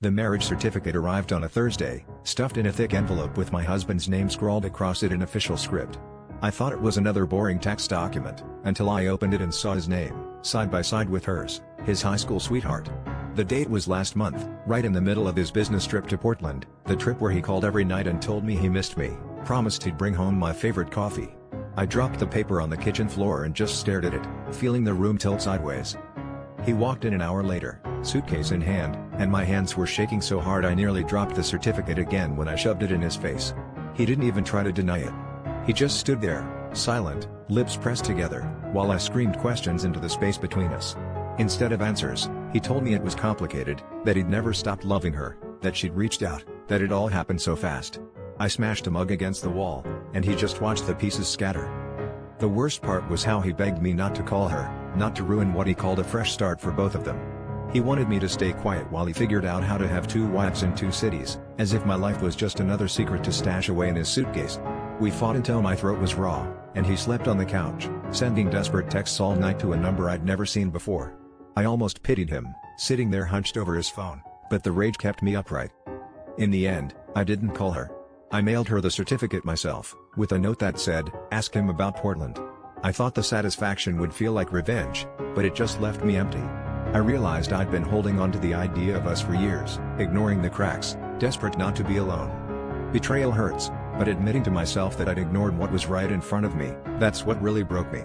The marriage certificate arrived on a Thursday, stuffed in a thick envelope with my husband's name scrawled across it in official script. I thought it was another boring tax document, until I opened it and saw his name, side by side with hers, his high school sweetheart. The date was last month, right in the middle of his business trip to Portland, the trip where he called every night and told me he missed me, promised he'd bring home my favorite coffee. I dropped the paper on the kitchen floor and just stared at it, feeling the room tilt sideways. He walked in an hour later, suitcase in hand, and my hands were shaking so hard I nearly dropped the certificate again when I shoved it in his face. He didn't even try to deny it. He just stood there, silent, lips pressed together, while I screamed questions into the space between us. Instead of answers, he told me it was complicated, that he'd never stopped loving her, that she'd reached out, that it all happened so fast. I smashed a mug against the wall, and he just watched the pieces scatter. The worst part was how he begged me not to call her, not to ruin what he called a fresh start for both of them. He wanted me to stay quiet while he figured out how to have 2 wives in 2 cities, as if my life was just another secret to stash away in his suitcase. We fought until my throat was raw, and he slept on the couch, sending desperate texts all night to a number I'd never seen before. I almost pitied him, sitting there hunched over his phone, but the rage kept me upright. In the end, I didn't call her. I mailed her the certificate myself, with a note that said, "Ask him about Portland." I thought the satisfaction would feel like revenge, but it just left me empty. I realized I'd been holding on to the idea of us for years, ignoring the cracks, desperate not to be alone. Betrayal hurts, but admitting to myself that I'd ignored what was right in front of me, that's what really broke me.